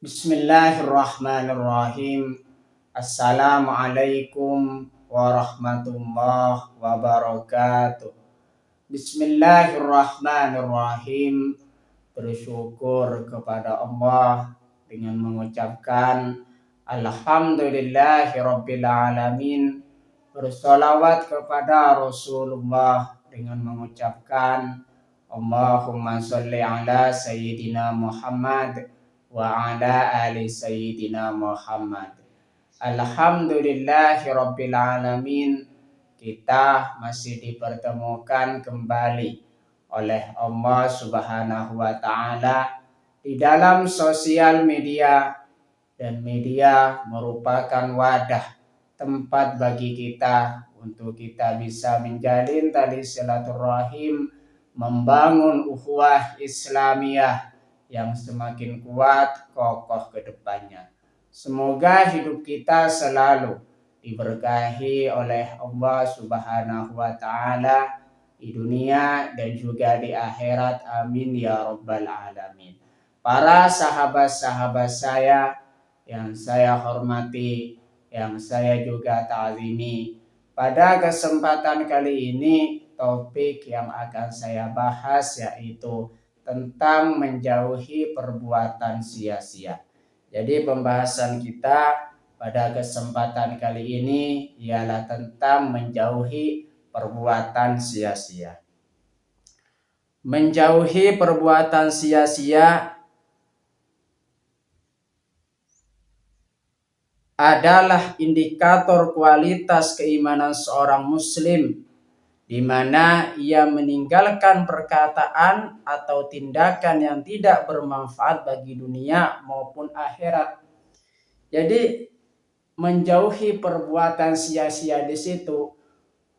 Bismillahirrahmanirrahim. Assalamualaikum warahmatullahi wabarakatuh. Bismillahirrahmanirrahim. Bersyukur kepada Allah dengan mengucapkan Alhamdulillahirabbil alamin. Bersolawat kepada Rasulullah dengan mengucapkan Allahumma sholli ala Sayyidina Muhammad wa ala ali Sayyidina Muhammad. Alhamdulillahirabbil alamin. Kita masih dipertemukan kembali oleh Allah Subhanahu wa taala di dalam sosial media, dan media merupakan wadah tempat bagi kita untuk kita bisa menjalin tali silaturahim, membangun ukhuwah Islamiyah yang semakin kuat kokoh ke depannya. Semoga hidup kita selalu diberkahi oleh Allah Subhanahu wa taala di dunia dan juga di akhirat. Amin ya rabbal alamin. Para sahabat-sahabat saya yang saya hormati, yang saya juga ta'zimi, pada kesempatan kali ini topik yang akan saya bahas yaitu tentang menjauhi perbuatan sia-sia. Jadi pembahasan kita pada kesempatan kali ini ialah tentang menjauhi perbuatan sia-sia. Menjauhi perbuatan sia-sia adalah indikator kualitas keimanan seorang muslim, di mana ia meninggalkan perkataan atau tindakan yang tidak bermanfaat bagi dunia maupun akhirat. Jadi menjauhi perbuatan sia-sia di situ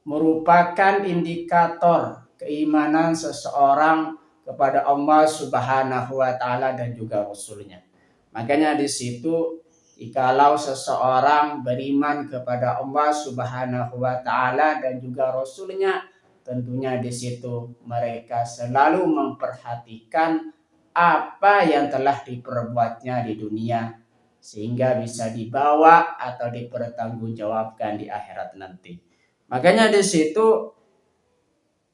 merupakan indikator keimanan seseorang kepada Allah Subhanahu wa taala dan juga Rasulnya. Makanya di situ jikalau seseorang beriman kepada Allah Subhanahu wa taala dan juga Rasulnya, tentunya di situ mereka selalu memperhatikan apa yang telah diperbuatnya di dunia sehingga bisa dibawa atau dipertanggungjawabkan di akhirat nanti. Makanya di situ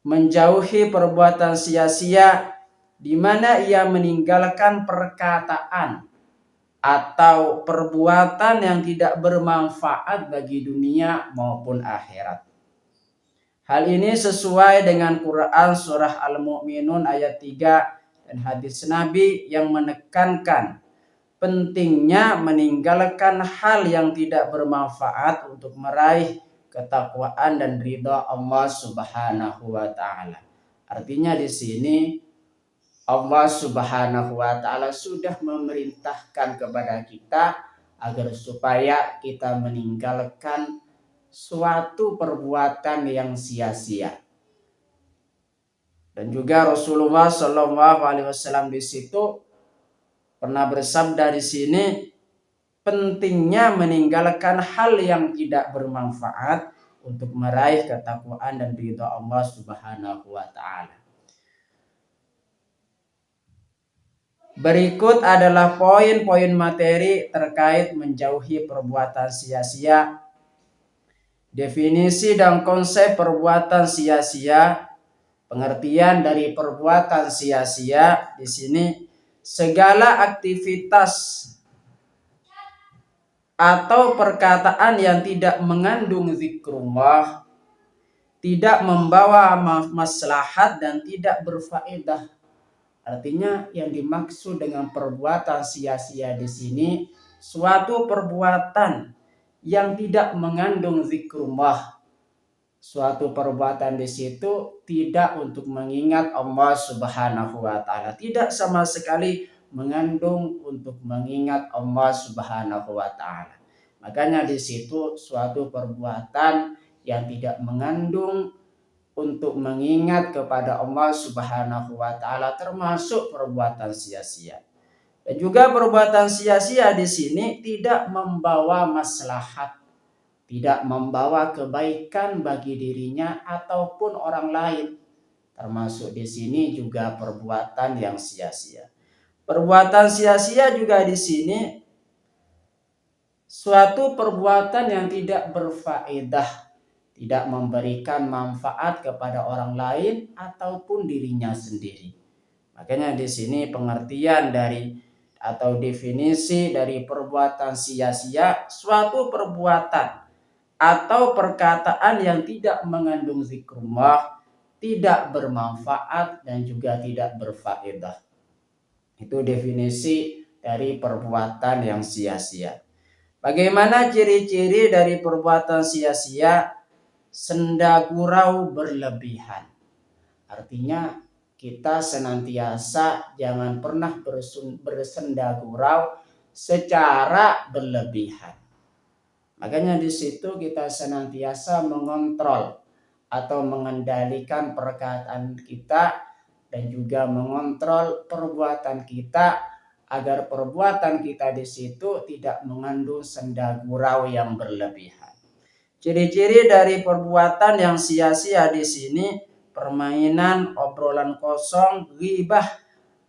menjauhi perbuatan sia-sia di mana ia meninggalkan perkataan atau perbuatan yang tidak bermanfaat bagi dunia maupun akhirat. Hal ini sesuai dengan Quran surah Al-Mu'minun ayat 3 dan hadis Nabi yang menekankan pentingnya meninggalkan hal yang tidak bermanfaat untuk meraih ketakwaan dan ridha Allah Subhanahu wa taala. Artinya di sini Allah Subhanahu wa taala sudah memerintahkan kepada kita agar supaya kita meninggalkan suatu perbuatan yang sia-sia. Dan juga Rasulullah Shallallahu alaihi wasallam di situ pernah bersabda di sini, pentingnya meninggalkan hal yang tidak bermanfaat untuk meraih ketakwaan dan ridha Allah Subhanahu wa taala. Berikut adalah poin-poin materi terkait menjauhi perbuatan sia-sia. Definisi dan konsep perbuatan sia-sia. Pengertian dari perbuatan sia-sia di sini segala aktivitas atau perkataan yang tidak mengandung zikrullah, tidak membawa maslahat dan tidak berfaedah. Artinya yang dimaksud dengan perbuatan sia-sia di sini suatu perbuatan yang tidak mengandung zikrullah. Suatu perbuatan di situ tidak untuk mengingat Allah Subhanahu wa taala, tidak sama sekali mengandung untuk mengingat Allah Subhanahu wa taala. Makanya di situ suatu perbuatan yang tidak mengandung untuk mengingat kepada Allah Subhanahu wa taala termasuk perbuatan sia-sia. Dan juga perbuatan sia-sia di sini tidak membawa maslahat, tidak membawa kebaikan bagi dirinya ataupun orang lain. Termasuk di sini juga perbuatan yang sia-sia. Perbuatan sia-sia juga di sini suatu perbuatan yang tidak berfaedah, tidak memberikan manfaat kepada orang lain ataupun dirinya sendiri. Makanya di sini pengertian dari atau definisi dari perbuatan sia-sia, suatu perbuatan atau perkataan yang tidak mengandung zikrullah, tidak bermanfaat dan juga tidak berfaedah. Itu definisi dari perbuatan yang sia-sia. Bagaimana ciri-ciri dari perbuatan sia-sia? Senda gurau berlebihan. Artinya kita senantiasa jangan pernah bersenda gurau secara berlebihan. Makanya di situ kita senantiasa mengontrol atau mengendalikan perkataan kita dan juga mengontrol perbuatan kita agar perbuatan kita di situ tidak mengandung senda gurau yang berlebihan. Ciri-ciri dari perbuatan yang sia-sia di sini, permainan, obrolan kosong, ghibah,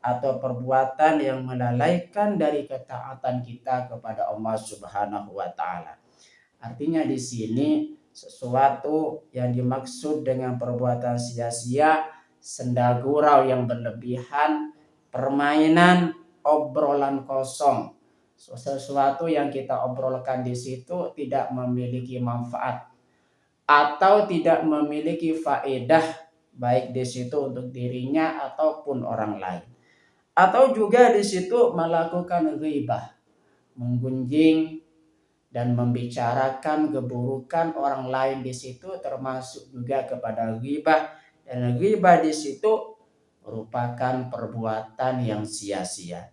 atau perbuatan yang melalaikan dari ketaatan kita kepada Allah Subhanahu wa taala. Artinya di sini sesuatu yang dimaksud dengan perbuatan sia-sia, senda gurau yang berlebihan, permainan, obrolan kosong. Sesuatu yang kita obrolkan di situ tidak memiliki manfaat atau tidak memiliki faedah baik di situ untuk dirinya ataupun orang lain. Atau juga di situ melakukan ghibah, menggunjing dan membicarakan keburukan orang lain di situ termasuk juga kepada ghibah, dan ghibah di situ merupakan perbuatan yang sia-sia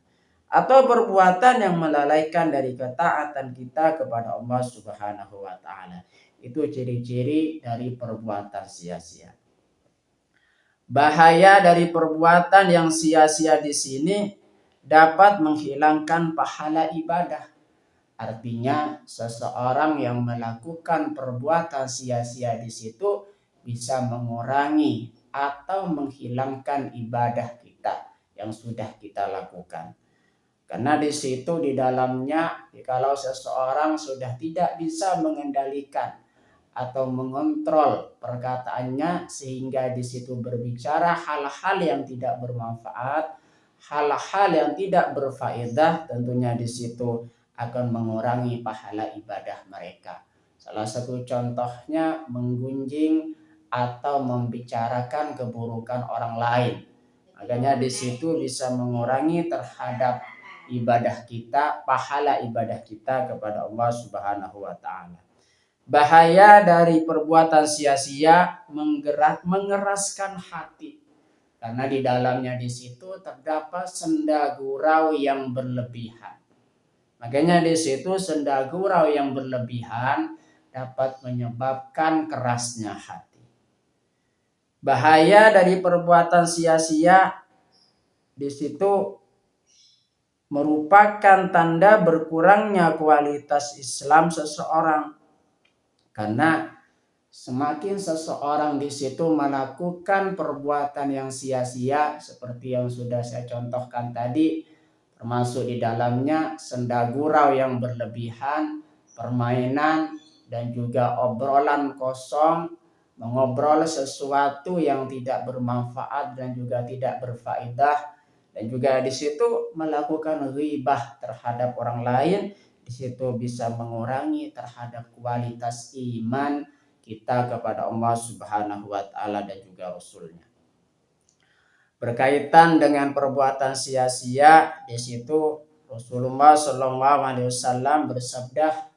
atau perbuatan yang melalaikan dari ketaatan kita kepada Allah Subhanahu wa taala. Itu ciri-ciri dari perbuatan sia-sia. Bahaya dari perbuatan yang sia-sia di sini dapat menghilangkan pahala ibadah. Artinya seseorang yang melakukan perbuatan sia-sia di situ bisa mengurangi atau menghilangkan ibadah kita yang sudah kita lakukan. Karena di situ di dalamnya kalau seseorang sudah tidak bisa mengendalikan atau mengontrol perkataannya sehingga di situ berbicara hal-hal yang tidak bermanfaat, hal-hal yang tidak berfaedah, tentunya di situ akan mengurangi pahala ibadah mereka. Salah satu contohnya menggunjing atau membicarakan keburukan orang lain. Makanya di situ bisa mengurangi terhadap ibadah kita, pahala ibadah kita kepada Allah Subhanahu wa taala. Bahaya dari perbuatan sia-sia mengeraskan hati. Karena di dalamnya di situ terdapat senda gurau yang berlebihan. Makanya di situ senda gurau yang berlebihan dapat menyebabkan kerasnya hati. Bahaya dari perbuatan sia-sia di situ merupakan tanda berkurangnya kualitas Islam seseorang. Karena semakin seseorang di situ melakukan perbuatan yang sia-sia seperti yang sudah saya contohkan tadi, termasuk di dalamnya senda gurau yang berlebihan, permainan dan juga obrolan kosong, mengobrol sesuatu yang tidak bermanfaat dan juga tidak berfaedah, dan juga di situ melakukan ghibah terhadap orang lain, di situ bisa mengurangi terhadap kualitas iman kita kepada Allah Subhanahu wa taala dan juga Rasulnya. Berkaitan dengan perbuatan sia-sia, di situ Rasulullah Shallallahu Alaihi Wasallam bersabda,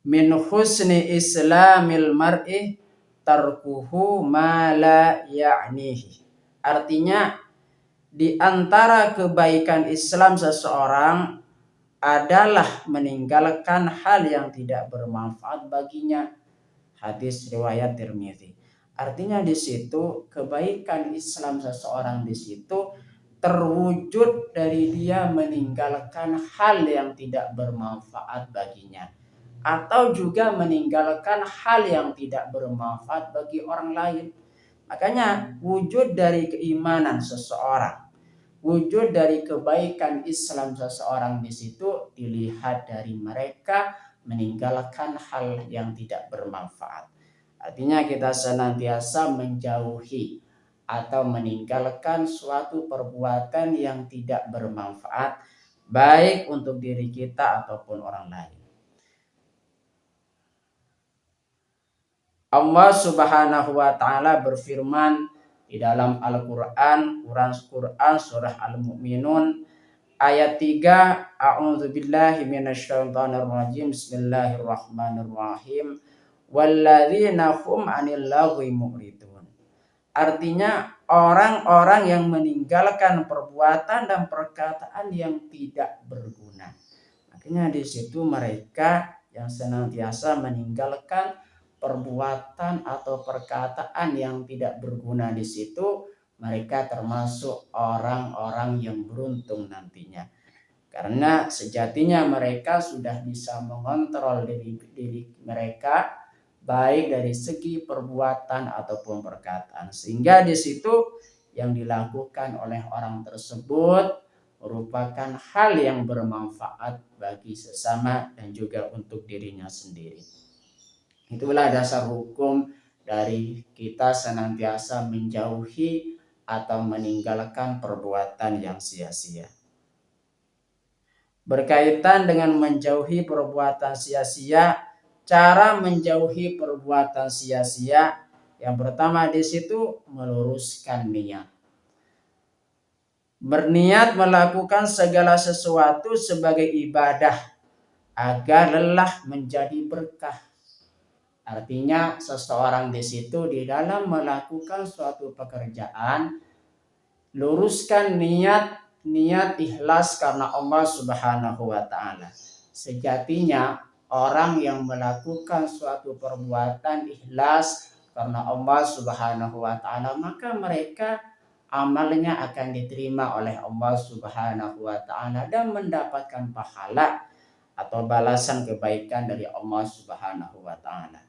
min husni islamil mar'i tarkuhu ma la ya'nihi. Artinya di antara kebaikan Islam seseorang adalah meninggalkan hal yang tidak bermanfaat baginya. Hadis riwayat Tirmizi. Artinya di situ kebaikan Islam seseorang di situ terwujud dari dia meninggalkan hal yang tidak bermanfaat baginya, atau juga meninggalkan hal yang tidak bermanfaat bagi orang lain. Makanya wujud dari keimanan seseorang, wujud dari kebaikan Islam seseorang di situ dilihat dari mereka meninggalkan hal yang tidak bermanfaat. Artinya kita senantiasa menjauhi atau meninggalkan suatu perbuatan yang tidak bermanfaat baik untuk diri kita ataupun orang lain. Allah Subhanahu wa taala berfirman di dalam Al-Qur'an, Quran surah Al-Mu'minun ayat 3, A'udzubillahi minasyaitonir rajim. Bismillahirrahmanirrahim. Walladzina hum 'anil lagwi mu'ridun. Artinya orang-orang yang meninggalkan perbuatan dan perkataan yang tidak berguna. Makanya di situ mereka yang senantiasa meninggalkan perbuatan atau perkataan yang tidak berguna di situ, mereka termasuk orang-orang yang beruntung nantinya. Karena sejatinya mereka sudah bisa mengontrol diri mereka baik dari segi perbuatan ataupun perkataan. Sehingga di situ yang dilakukan oleh orang tersebut merupakan hal yang bermanfaat bagi sesama dan juga untuk dirinya sendiri. Itulah dasar hukum dari kita senantiasa menjauhi atau meninggalkan perbuatan yang sia-sia. Berkaitan dengan menjauhi perbuatan sia-sia, cara menjauhi perbuatan sia-sia yang pertama di situ meluruskan niat. Berniat melakukan segala sesuatu sebagai ibadah agar lelah menjadi berkah. Artinya seseorang di situ di dalam melakukan suatu pekerjaan, luruskan niat ikhlas karena Allah Subhanahu wa taala. Sejatinya orang yang melakukan suatu perbuatan ikhlas karena Allah Subhanahu wa taala, maka mereka amalnya akan diterima oleh Allah Subhanahu wa taala dan mendapatkan pahala atau balasan kebaikan dari Allah Subhanahu wa taala.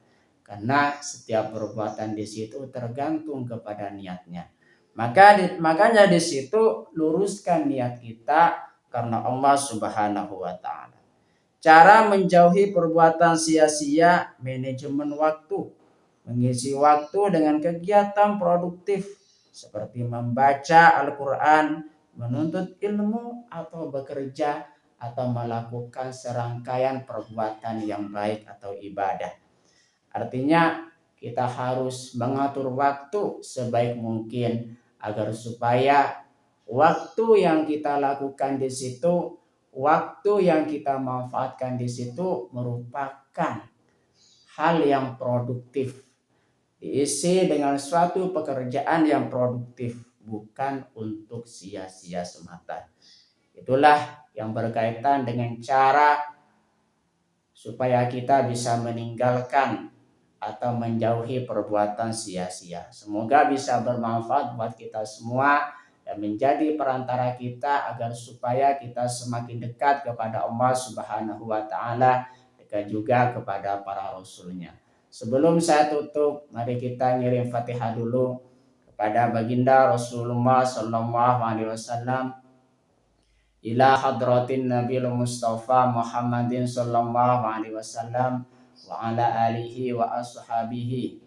Karena setiap perbuatan di situ tergantung kepada niatnya. Makanya di situ luruskan niat kita karena Allah Subhanahu wa taala. Cara menjauhi perbuatan sia-sia, manajemen waktu. Mengisi waktu dengan kegiatan produktif seperti membaca Al-Qur'an, menuntut ilmu atau bekerja atau melakukan serangkaian perbuatan yang baik atau ibadah. Artinya kita harus mengatur waktu sebaik mungkin agar supaya waktu yang kita lakukan di situ, waktu yang kita manfaatkan di situ merupakan hal yang produktif, diisi dengan suatu pekerjaan yang produktif, bukan untuk sia-sia semata. Itulah yang berkaitan dengan cara supaya kita bisa meninggalkan atau menjauhi perbuatan sia-sia. Semoga bisa bermanfaat buat kita semua dan menjadi perantara kita agar supaya kita semakin dekat kepada Allah Subhanahu wa taala, dekat juga kepada para rasulnya. Sebelum saya tutup, mari kita ngirim Fatihah dulu kepada baginda Rasulullah sallallahu alaihi wasallam. Ila hadratin Nabil Mustafa Muhammadin sallallahu alaihi wasallam wa ala alihi wa ashabihi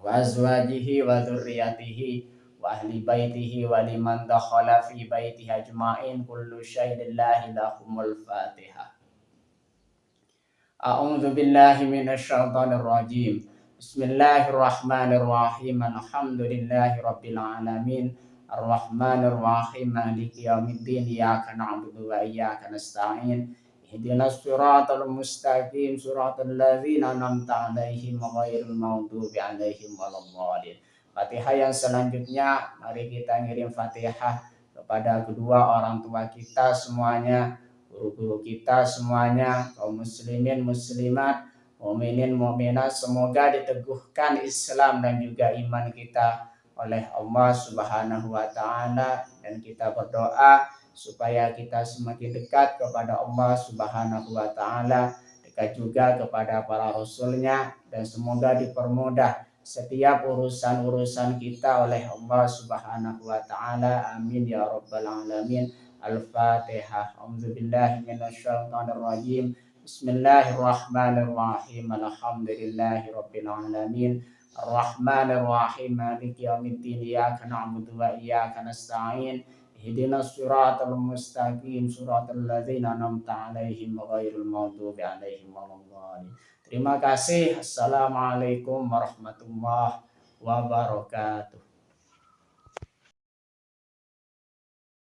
wa azwajihi wa dzurriyyatihi wa ahli baitihi wa liman dakhala fi baitihi ajma'in kullu syai'in lillahi lahumul Fatihah. A'udzu billahi minasyaitonir rajim. Bismillahirrahmanirrahim. Alhamdulillahi rabbil alamin. Ar-Rahmanir Rahim. Maliki yaumiddin. Iyyaka na'budu wa iyyaka nasta'in. Ihdinas siratal mustaqim. Siratal ladzina an'amta 'alaihim ghairil maghdubi 'alaihim waladdallin. Fatihah yang selanjutnya, mari kita ngirim Fatihah kepada kedua orang tua kita semuanya, guru-guru kita semuanya, kaum muslimin muslimat, mukminin mukminat, semoga diteguhkan Islam dan juga iman kita oleh Allah Subhanahu wa taala, dan kita berdoa supaya kita semakin dekat kepada Allah Subhanahu wa taala, dekat juga kepada para rasulnya, dan semoga dipermudah setiap urusan-urusan kita oleh Allah Subhanahu wa taala. Amin ya rabbal alamin. Al-Fatihah. A'udzubillahi minasyaitonir rajim. Bismillahirrahmanirrahim. Alhamdulillahi rabbil alamin. Ar-Rahmanir Rahim. Maliki yaumiddin. Iyyaka na'budu wa iyyaka nasta'in. Ihdinas siratal mustaqim. Siratal ladzina an'amta 'alaihim ghairil maghdubi 'alaihim waladdallin. Terima kasih. Assalamualaikum warahmatullahi wabarakatuh.